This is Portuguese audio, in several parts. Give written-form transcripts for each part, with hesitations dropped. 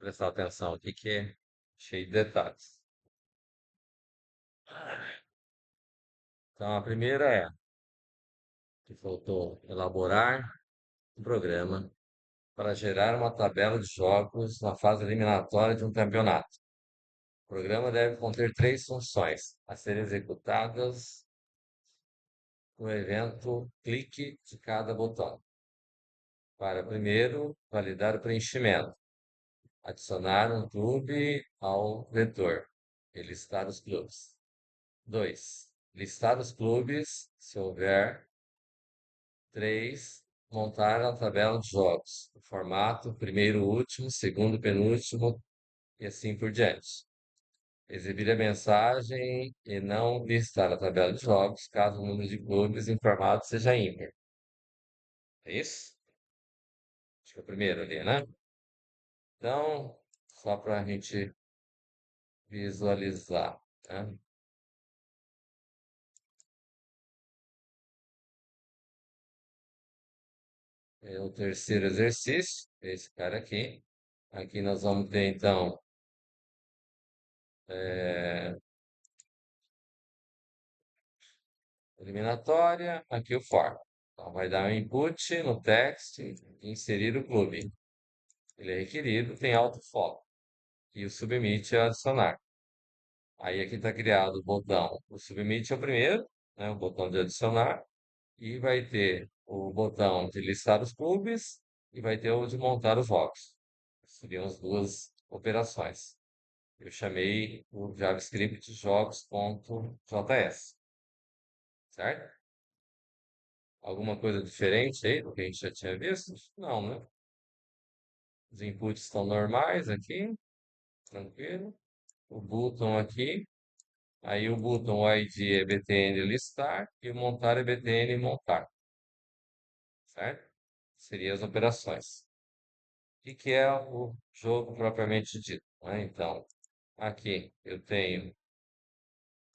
prestar atenção aqui que é cheio de detalhes. Então, a primeira é que faltou elaborar um programa para gerar uma tabela de jogos na fase eliminatória de um campeonato. O programa deve conter três funções a serem executadas no evento clique de cada botão. Para, primeiro, validar o preenchimento. Adicionar um clube ao vetor e listar os clubes. 2. Listar os clubes, se houver. 3. Montar a tabela de jogos. O formato primeiro, último, segundo, penúltimo e assim por diante. Exibir a mensagem e não listar a tabela de jogos caso o número de clubes informado seja ímpar. É isso? Acho que é o primeiro ali, né? Então, só para a gente visualizar, né? É o terceiro exercício, esse cara aqui. Aqui nós vamos ter, então, é, eliminatória, aqui o for. Então, vai dar um input no text e inserir o clube. Ele é requerido, tem autofoco. E o submit é adicionar. Aí aqui está criado o botão. O submit é o primeiro, né, o botão de adicionar. E vai ter o botão de listar os clubes e vai ter o de montar os blocos. Seriam as duas operações. Eu chamei o JavaScript jogos.js, certo? Alguma coisa diferente aí do que a gente já tinha visto? Não, né? Os inputs estão normais aqui, tranquilo. O button aqui, aí o button o ID é btn listar e o montar é btn montar, certo? Seriam as operações. O que é o jogo propriamente dito, né? Então, aqui eu tenho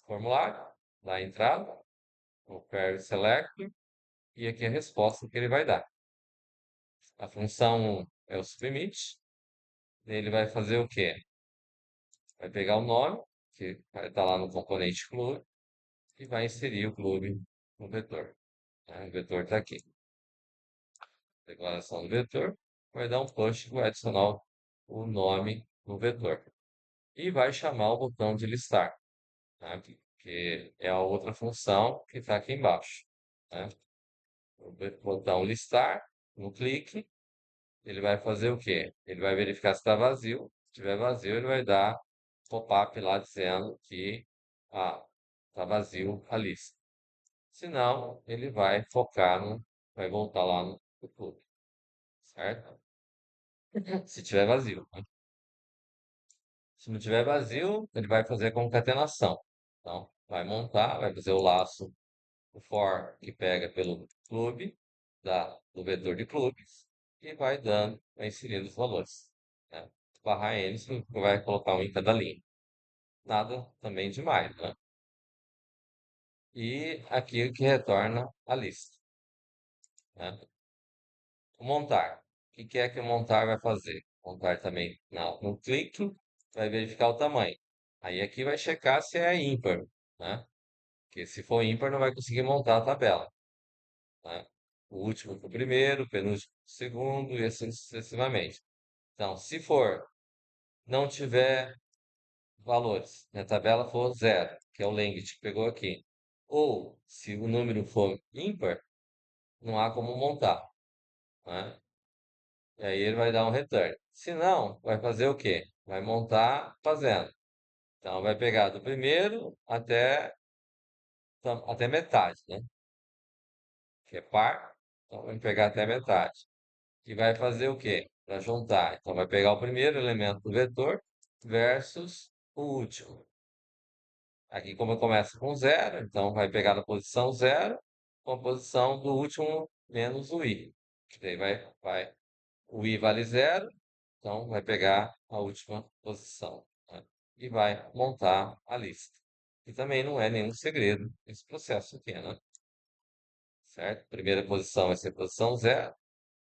formulário, da entrada, o query select, e aqui a resposta que ele vai dar. A função 1 é o submit, ele vai fazer o quê? Vai pegar o nome, que vai estar lá no componente clube, e vai inserir o clube no vetor, né? O vetor está aqui. Declaração do vetor, vai dar um push que vai adicionar o nome no vetor. E vai chamar o botão de listar, né? Que é a outra função que está aqui embaixo, né? O botão listar, no clique, ele vai fazer o quê? Ele vai verificar se está vazio. Se estiver vazio, ele vai dar pop-up lá dizendo que está vazio a lista. Se não, ele vai focar vai voltar lá no futuro, certo? Se tiver vazio, né? Se não tiver vazio, ele vai fazer a concatenação. Então, vai montar, vai fazer o laço, o for que pega pelo clube, do vetor de clubes, e vai dando, vai inserindo os valores, né? Barra N, vai colocar um em cada linha. Nada também demais, né? E aqui o que retorna a lista, né? O montar. O que é que o montar vai fazer? Montar também no clique, vai verificar o tamanho. Aí aqui vai checar se é ímpar, né? Porque se for ímpar, não vai conseguir montar a tabela, né? O último para o primeiro, o penúltimo para o segundo e assim sucessivamente. Então, se for, não tiver valores, a tabela for zero, que é o language que pegou aqui, ou se o número for ímpar, não há como montar, né? E aí ele vai dar um return. Se não, vai fazer o quê? Vai montar fazendo. Então, vai pegar do primeiro até metade, né? Que é par. Então, vai pegar até metade. E vai fazer o quê? Para juntar. Então, vai pegar o primeiro elemento do vetor versus o último. Aqui, como começa com zero, então vai pegar na posição zero com a posição do último menos o i. Que daí o i vale zero, então vai pegar a última posição, né? E vai montar a lista. E também não é nenhum segredo esse processo aqui, né? Certo? Primeira posição vai ser posição zero.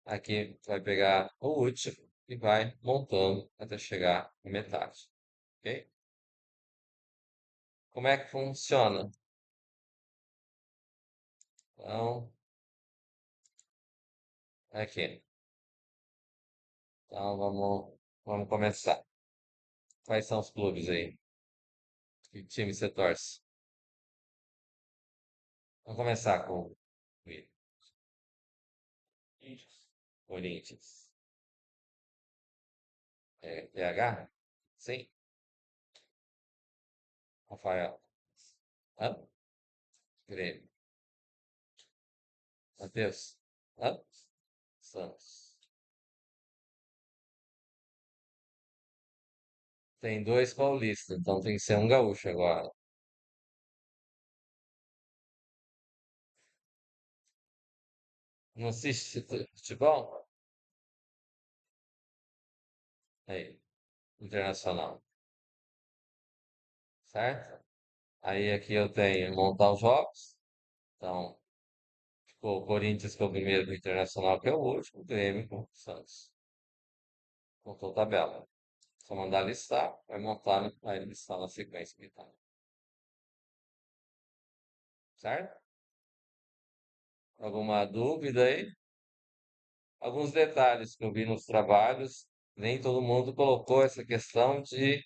Aqui vai pegar o último, e vai montando até chegar à metade, ok? Como é que funciona? Então, aqui. Então, vamos começar. Quais são os clubes aí? Que time você torce? Vamos começar com o Corinthians. É, PH? Sim. Rafael. Hã? Grêmio. Matheus. Hã? Santos. Tem dois paulistas, então tem que ser um gaúcho agora. Não assiste futebol? Aí, internacional, certo? Aí aqui eu tenho montar os jogos. Então, ficou o Corinthians que é o primeiro do Internacional, que é o último, o Grêmio com o Santos. Montou a tabela. Só mandar listar, vai listar na sequência que tá, certo? Alguma dúvida aí? Alguns detalhes que eu vi nos trabalhos, nem todo mundo colocou essa questão de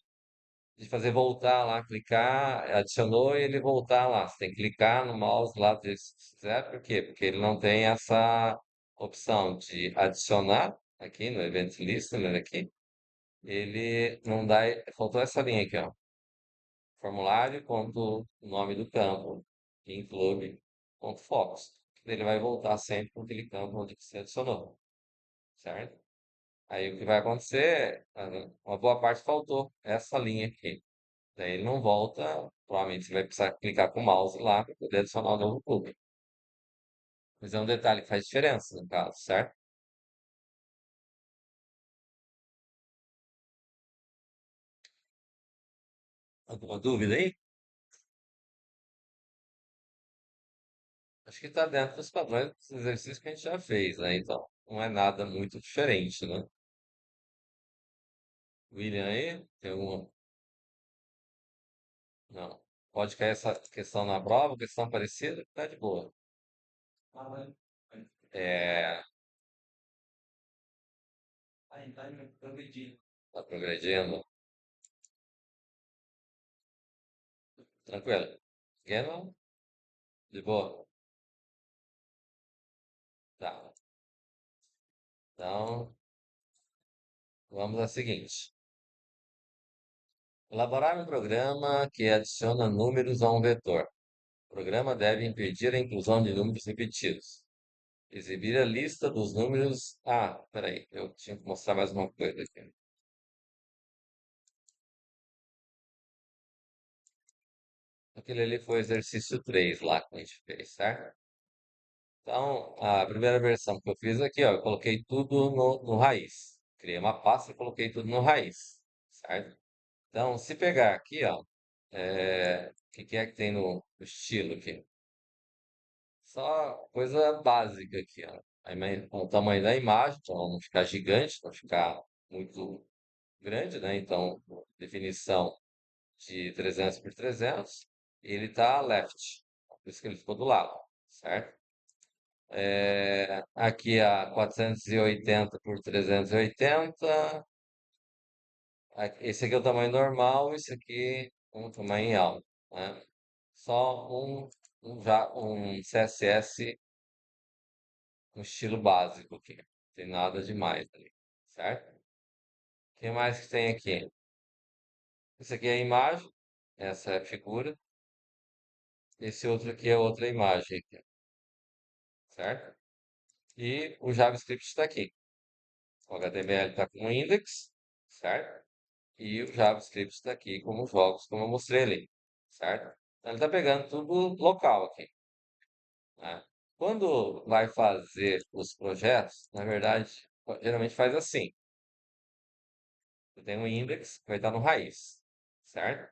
fazer voltar lá, clicar, adicionou e ele voltar lá. Você tem que clicar no mouse lá, se quiser, por quê? Porque ele não tem essa opção de adicionar aqui no Event Listener aqui. Ele não dá, faltou essa linha aqui, ó. Formulário, ponto, nome do campo, em clube, ponto focus. Ele vai voltar sempre para aquele campo onde você adicionou, certo? Aí o que vai acontecer, uma boa parte faltou essa linha aqui. Daí ele não volta, provavelmente você vai precisar clicar com o mouse lá para poder adicionar o novo clube. Mas é um detalhe que faz diferença no caso, certo? Alguma dúvida aí? Acho que está dentro dos padrões dos exercícios que a gente já fez, né? Então, não é nada muito diferente, né? William aí, tem alguma? Não. Pode cair essa questão na prova, questão parecida, tá de boa. É, tá progredindo, tranquilo. Pequeno, de boa. Tá. Então, vamos ao seguinte. Elaborar um programa que adiciona números a um vetor. O programa deve impedir a inclusão de números repetidos. Exibir a lista dos números. Ah, peraí, eu tinha que mostrar mais uma coisa aqui. Aquele ali foi o exercício 3 lá que a gente fez, certo? Então, a primeira versão que eu fiz aqui, ó, eu coloquei tudo no raiz. Criei uma pasta e coloquei tudo no raiz, certo? Então, se pegar aqui, ó, o que que é que tem no estilo aqui? Só coisa básica aqui, ó. O tamanho da imagem, para não ficar gigante, não ficar muito grande, né? Então, definição de 300 por 300, e ele tá left, por isso que ele ficou do lado, certo? Aqui a 480 por 380, esse aqui é o tamanho normal, esse aqui é um tamanho alto, né? Só um CSS um estilo básico aqui. Não tem nada demais ali, certo? O que mais que tem aqui? Esse aqui é a imagem, essa é a figura. Esse outro aqui é outra imagem aqui, certo? E o JavaScript está aqui. O HTML está com o index, certo? E o JavaScript está aqui como jogos, como eu mostrei ali, certo? Então ele está pegando tudo local aqui, né? Quando vai fazer os projetos, na verdade, geralmente faz assim. Você tem um index que vai estar no raiz, certo?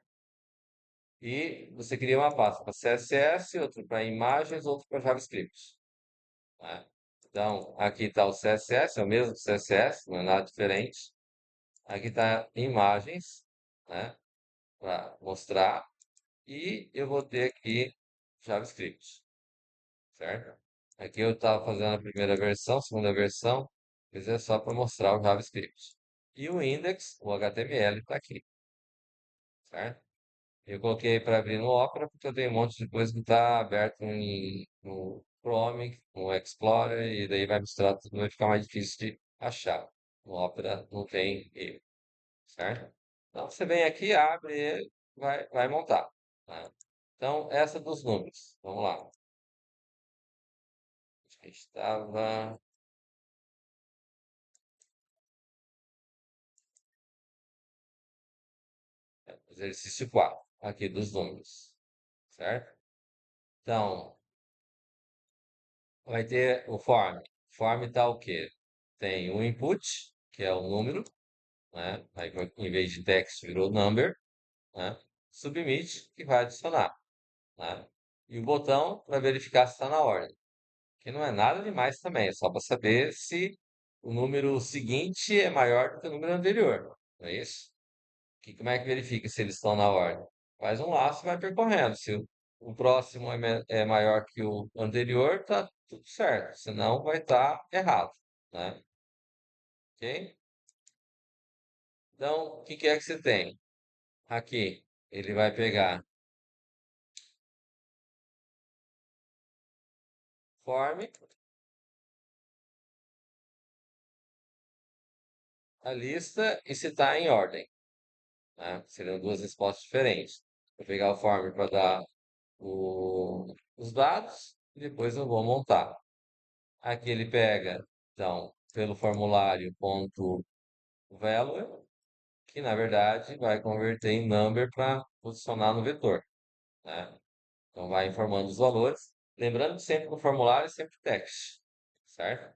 E você cria uma pasta para CSS, outra para imagens, outra para JavaScript, né? Então, aqui está o CSS, é o mesmo CSS, não é nada diferente. Aqui está imagens, né, para mostrar. E eu vou ter aqui JavaScript, certo? Aqui eu estava fazendo a primeira versão, segunda versão, mas é só para mostrar o JavaScript. E o index, o HTML, está aqui, certo? Eu coloquei para abrir no Opera porque eu tenho um monte de coisa que está aberto no Chrome, no Explorer, e daí vai misturar tudo, vai ficar mais difícil de achar. No Opera não tem erro, certo? Então você vem aqui, abre ele, vai montar, tá? Então, essa dos números. Vamos lá. Acho que a gente estava. Exercício 4 aqui dos números, certo? Então, vai ter o form. Form está o quê? Tem o input, que é o número, né? Aí, em vez de text, virou number, né? Submit, que vai adicionar, né? E o botão para verificar se está na ordem, que não é nada demais também, é só para saber se o número seguinte é maior do que o número anterior, não é isso? Como é que verifica se eles estão na ordem? Faz um laço e vai percorrendo. Se o próximo é maior que o anterior, tá tudo certo. Senão vai estar errado, né? Ok? Então, o que que é que você tem? Aqui, ele vai pegar form, a lista e se está em ordem, né? Seriam duas respostas diferentes. Vou pegar o form para dar os dados e depois eu vou montar. Aqui ele pega, então, pelo formulário ponto value, que na verdade vai converter em number para posicionar no vetor, né? Então vai informando os valores. Lembrando que sempre no formulário é sempre text, certo?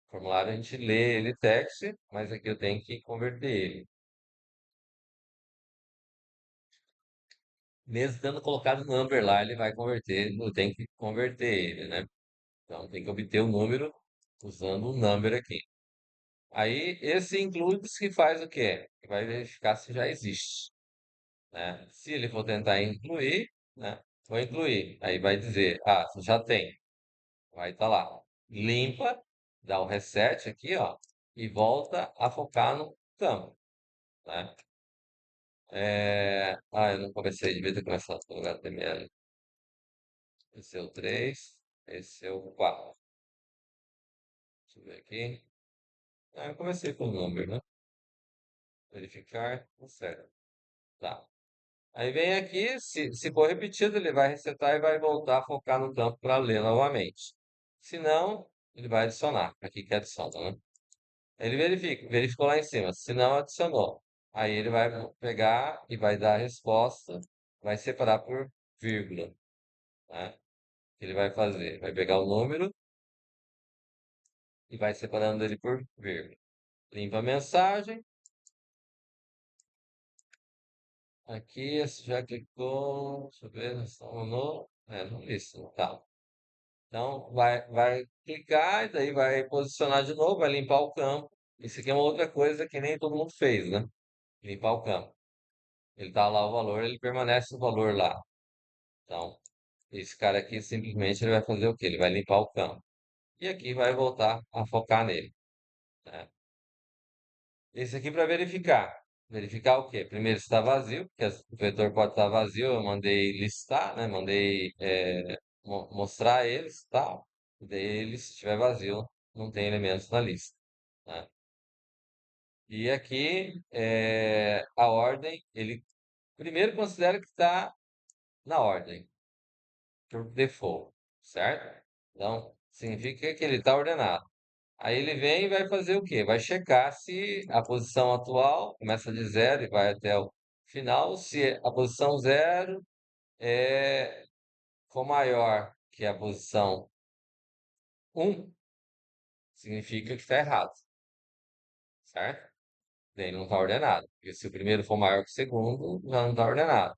O formulário a gente lê ele text, mas aqui eu tenho que converter ele. Mesmo tendo colocado number lá, ele vai converter, eu tenho que converter ele, né? Então tem que obter o número usando o number aqui. Aí esse includes que faz o quê? Que vai verificar se já existe, né? Se ele for tentar incluir, né? Vou incluir. Aí vai dizer, ah, você já tem. Vai estar lá. Limpa, dá o reset aqui, ó, e volta a focar no campo, né? Eu não comecei, devia ter começado pelo HTML. Esse é o 3, esse é o 4. Deixa eu ver aqui. Eu comecei com o número, né? Verificar, tá certo. Tá. Aí vem aqui, se for repetido, ele vai resetar e vai voltar a focar no campo para ler novamente. Se não, ele vai adicionar. Aqui que adiciona, né? Ele verificou lá em cima. Se não, adicionou. Aí ele vai pegar e vai dar a resposta, vai separar por vírgula, né? O que ele vai fazer? Vai pegar o número e vai separando ele por vírgula. Limpa a mensagem. Aqui, esse já clicou. Deixa eu ver, no. No listen, tá. Então, vai clicar e daí vai posicionar de novo, vai limpar o campo. Isso aqui é uma outra coisa que nem todo mundo fez, né? Limpar o campo. Ele tá lá o valor, ele permanece o valor lá. Então, esse cara aqui simplesmente ele vai fazer o quê? Ele vai limpar o campo. E aqui vai voltar a focar nele, né? Esse aqui para verificar. Verificar o quê? Primeiro se está vazio, porque o vetor pode estar vazio, eu mandei listar, né? Mandei mostrar eles, tal. E daí ele, se estiver vazio, não tem elementos na lista, né? E aqui a ordem, ele primeiro considera que está na ordem, por default, certo? Então, significa que ele está ordenado. Aí ele vem e vai fazer o quê? Vai checar se a posição atual começa de zero e vai até o final. Se a posição zero for maior que a posição um, significa que está errado, certo? Daí não está ordenado. Porque se o primeiro for maior que o segundo, já não está ordenado.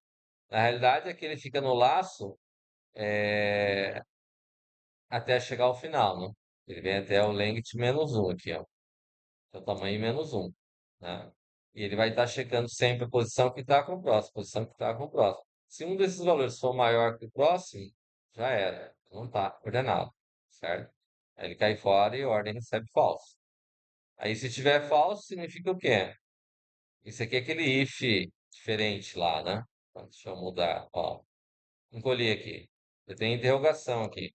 Na realidade, é que ele fica no laço até chegar ao final, né? Ele vem até o length menos um aqui, ó. É o tamanho menos um, né? E ele vai estar checando sempre a posição que está com o próximo, posição que está com o próximo. Se um desses valores for maior que o próximo, já era, não está ordenado, certo? Aí ele cai fora e a ordem recebe falso. Aí se tiver falso, significa o quê? Isso aqui é aquele if diferente lá, né? Então, deixa eu mudar, ó. Encolhi aqui. Eu tenho interrogação aqui.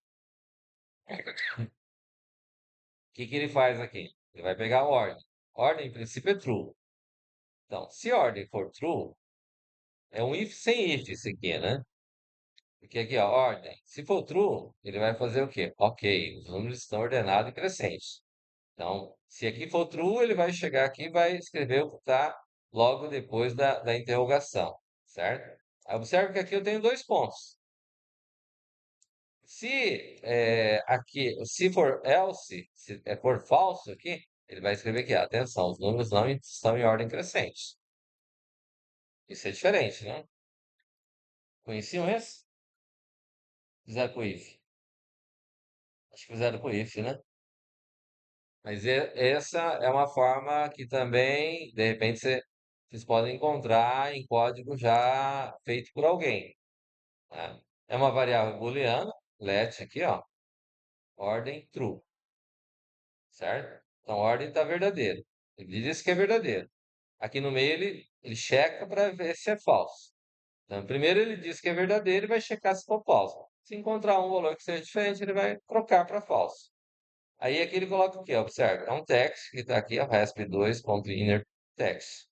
O que que ele faz aqui? Ele vai pegar a ordem. Ordem, em princípio, é true. Então, se a ordem for true, é um if sem if isso aqui, né? Porque aqui, ó, ordem. Se for true, ele vai fazer o quê? Ok, os números estão ordenados e crescentes. Então, se aqui for true, ele vai chegar aqui e vai escrever o que está logo depois da interrogação, certo? Aí observe que aqui eu tenho dois pontos. Se for else, se for falso aqui, ele vai escrever aqui, atenção, os números não estão em ordem crescente. Isso é diferente, né? Conheciam esse? Fizeram com if. Acho que fizeram com if, né? Mas essa é uma forma que também, de repente, vocês podem encontrar em código já feito por alguém, né? É uma variável booleana, let aqui, ó, ordem true, certo? Então, a ordem está verdadeira. Ele diz que é verdadeiro. Aqui no meio ele checa para ver se é falso. Então, primeiro ele diz que é verdadeiro e vai checar se for falso. Se encontrar um valor que seja diferente, ele vai trocar para falso. Aí aqui ele coloca o quê? Observe, é um text que está aqui, ó, rasp2.inner text.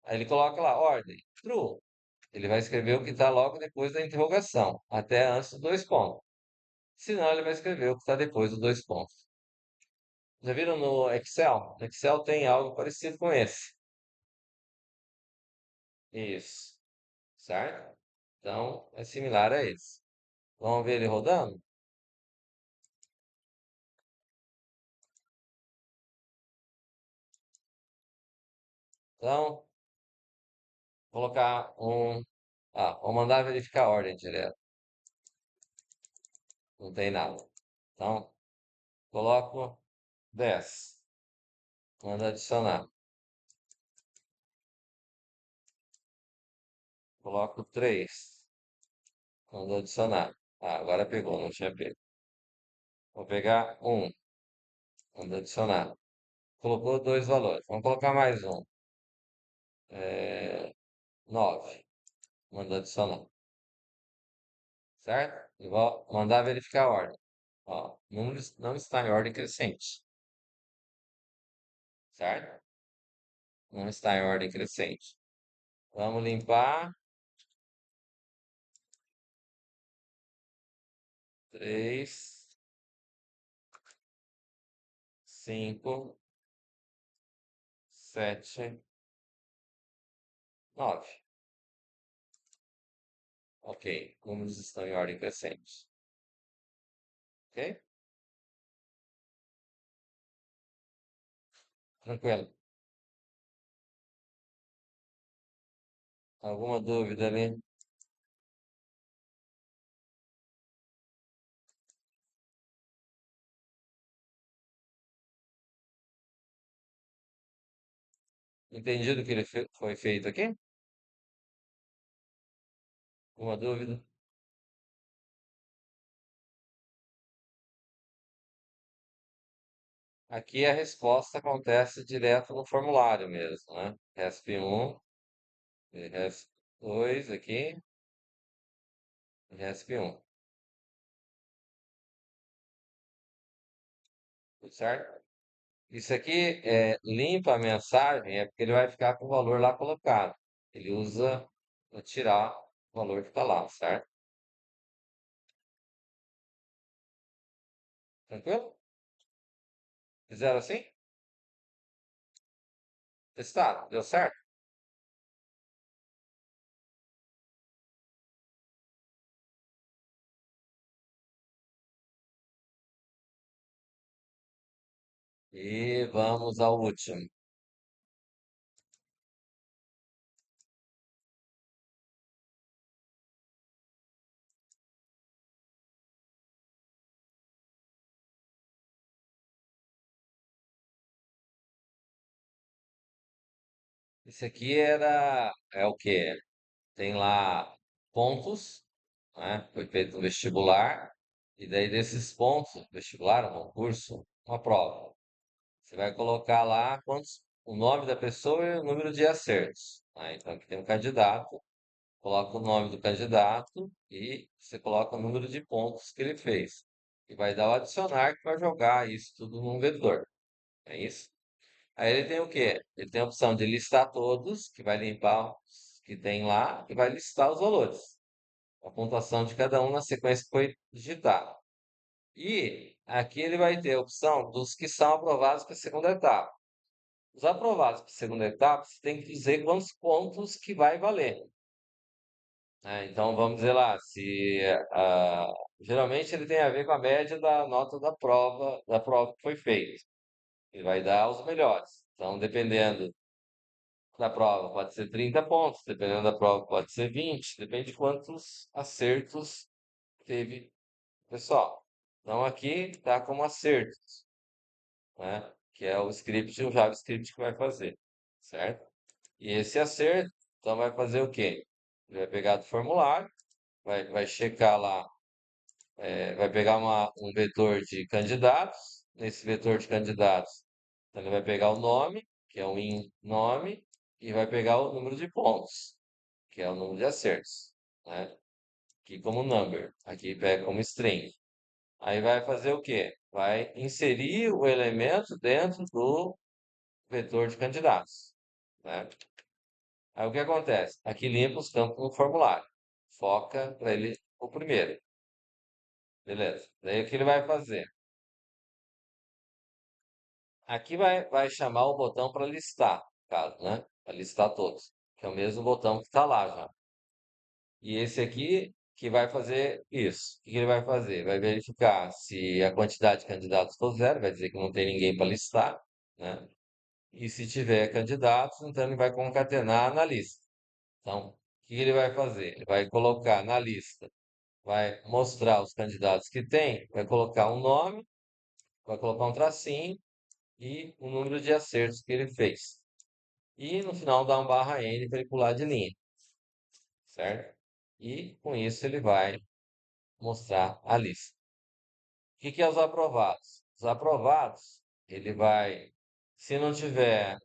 Aí ele coloca lá, ordem, true. Ele vai escrever o que está logo depois da interrogação, até antes dos dois pontos. Senão, ele vai escrever o que está depois dos dois pontos. Já viram no Excel? No Excel tem algo parecido com esse. Isso, certo? Então, é similar a esse. Vamos ver ele rodando? Então, colocar um. Ah, vou mandar verificar a ordem direto. Não tem nada. Então, coloco 10. Manda adicionar. Coloco 3. Manda adicionar. Ah, agora pegou, não tinha pego. Vou pegar 1. Manda adicionar. Colocou dois valores. Vamos colocar mais um. 9. Manda adicionar. Certo? E vou mandar verificar a ordem. Ó, números não está em ordem crescente. Certo? Não está em ordem crescente. Vamos limpar. 3, 5, 7, 9. Ok. Números estão em ordem crescente. Ok? Tranquilo. Alguma dúvida ali? Entendido o que ele foi feito aqui? Alguma dúvida? Aqui a resposta acontece direto no formulário mesmo, né? RESP 1, RESP 2 aqui, RESP 1. Tudo certo? Isso aqui limpa a mensagem, é porque ele vai ficar com o valor lá colocado. Ele usa para tirar o valor que está lá, certo? Tranquilo? Fizeram assim? Testado? Deu certo? E vamos ao último. Esse aqui é o quê? Tem lá pontos, né? Foi feito um vestibular, e daí desses pontos, vestibular, um concurso, uma prova. Você vai colocar lá o nome da pessoa e o número de acertos, né? Então aqui tem um candidato, coloca o nome do candidato e você coloca o número de pontos que ele fez. E vai dar o adicionar que vai jogar isso tudo num vetor. É isso? Aí ele tem o quê? Ele tem a opção de listar todos, que vai limpar os que tem lá, e vai listar os valores. A pontuação de cada um na sequência que foi digitada. E aqui ele vai ter a opção dos que são aprovados para a segunda etapa. Os aprovados para a segunda etapa, você tem que dizer quantos pontos que vai valer, né? Então, vamos dizer lá, se geralmente ele tem a ver com a média da nota da prova que foi feita. Ele vai dar os melhores. Então, dependendo da prova, pode ser 30 pontos, dependendo da prova, pode ser 20, depende de quantos acertos teve o pessoal. Então, aqui está como acertos, né? Que é o script, o JavaScript que vai fazer, certo? E esse acerto, então, vai fazer o quê? Ele vai pegar do formulário, vai checar lá, vai pegar um vetor de candidatos. Nesse vetor de candidatos, então ele vai pegar o nome, que é o in nome, e vai pegar o número de pontos, que é o número de acertos, né? Aqui como number, aqui pega como string. Aí vai fazer o quê? Vai inserir o elemento dentro do vetor de candidatos, né? Aí o que acontece? Aqui limpa os campos no formulário. Foca para ele o primeiro. Beleza. Daí o que ele vai fazer? Aqui vai chamar o botão para listar, no caso, né? Para listar todos. Que é o mesmo botão que está lá já. E esse aqui que vai fazer isso. O que ele vai fazer? Vai verificar se a quantidade de candidatos for zero, vai dizer que não tem ninguém para listar, né? E se tiver candidatos, então ele vai concatenar na lista. Então, o que ele vai fazer? Ele vai colocar na lista, vai mostrar os candidatos que tem, vai colocar um nome, vai colocar um tracinho e o número de acertos que ele fez. E no final dá um barra N para ele pular de linha, certo? E com isso ele vai mostrar a lista. O que que é os aprovados? Os aprovados, ele vai, se não tiver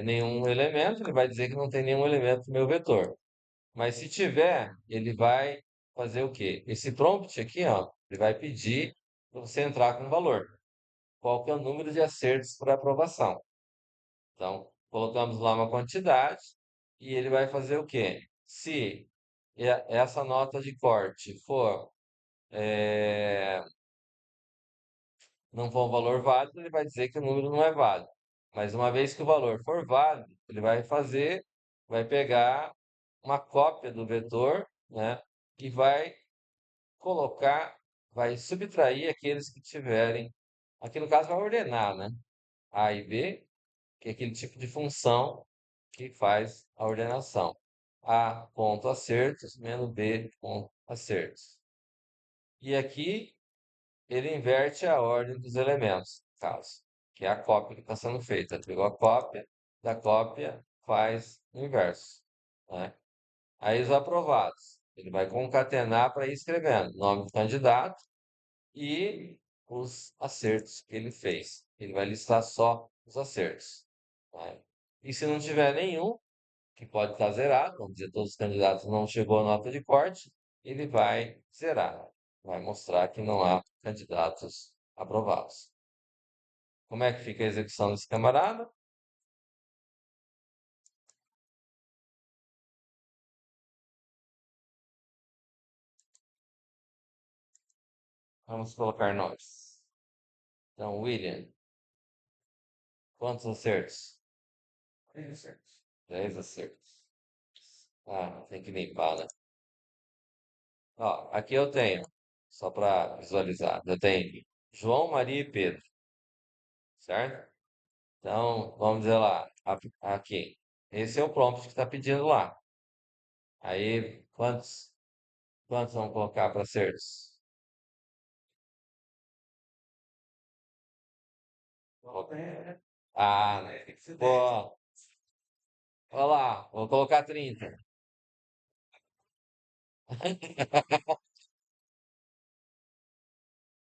nenhum elemento, ele vai dizer que não tem nenhum elemento no meu vetor. Mas se tiver, ele vai fazer o quê? Esse prompt aqui, ó, ele vai pedir para você entrar com um valor. Qual que é o número de acertos para aprovação? Então, colocamos lá uma quantidade e ele vai fazer o quê? Se essa nota de corte for não for um valor válido, ele vai dizer que o número não é válido. Mas uma vez que o valor for válido, ele vai pegar uma cópia do vetor, né? E vai colocar, vai subtrair aqueles que tiverem, aqui no caso vai ordenar, né? A e B, que é aquele tipo de função que faz a ordenação. A ponto acertos menos B ponto acertos. E aqui ele inverte a ordem dos elementos, no caso, que é a cópia que está sendo feita. Ele pegou a cópia, da cópia faz o inverso, né? Aí os aprovados. Ele vai concatenar para ir escrevendo nome do candidato e os acertos que ele fez. Ele vai listar só os acertos, né? E se não tiver nenhum, que pode estar zerado, vamos dizer, todos os candidatos não chegou a nota de corte, ele vai zerar, vai mostrar que não há candidatos aprovados. Como é que fica a execução desse camarada? Vamos colocar nomes. Então, William, quantos acertos? 10 acertos. 10 acertos. Ah, tem que limpar, né? Ó, aqui eu tenho, só para visualizar, eu tenho João, Maria e Pedro, certo? Então, vamos dizer lá, aqui. Esse é o prompt que está pedindo lá. Aí, quantos vão colocar para acertos? Ah, né? Pô, Olha lá, vou colocar 30.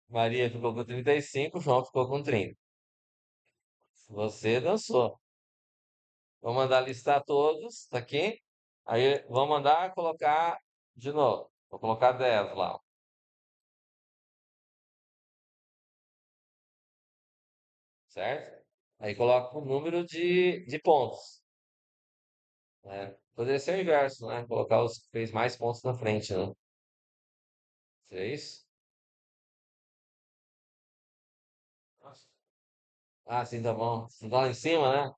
Maria ficou com 35, João ficou com 30. Você dançou. Vou mandar listar todos, tá aqui? Aí vou mandar colocar de novo. Vou colocar 10 lá, certo? Aí coloca o número de pontos, né? Poderia ser o inverso, né? Colocar os que fez mais pontos na frente, né? Seria isso? Ah, sim, tá bom. Você tá lá em cima, né?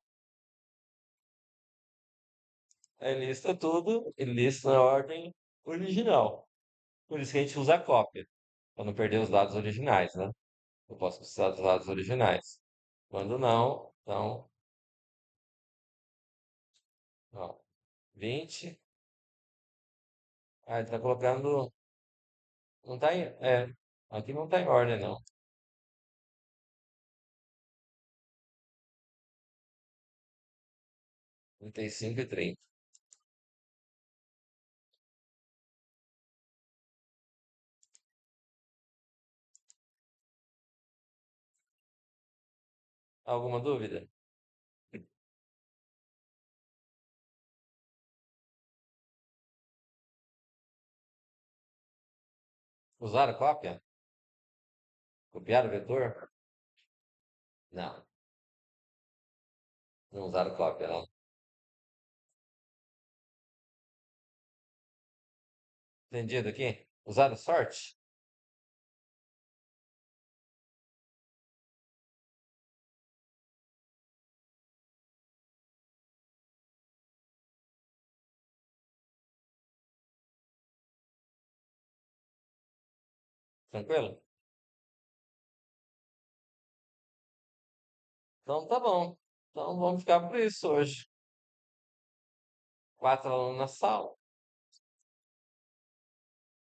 Aí lista tudo e lista na ordem original. Por isso que a gente usa a cópia, para não perder os dados originais, né? Eu posso precisar dos dados originais. Quando não, então, ó, 20. Ah, ele tá colocando. Não tá em. É, aqui não tá em ordem, não. 35 e 30. Alguma dúvida? Usaram cópia? Copiaram o vetor? Não, não usaram cópia, não. Entendido aqui? Usaram sorte? Tranquilo? Então tá bom. Então vamos ficar por isso hoje. 4 alunos na sala.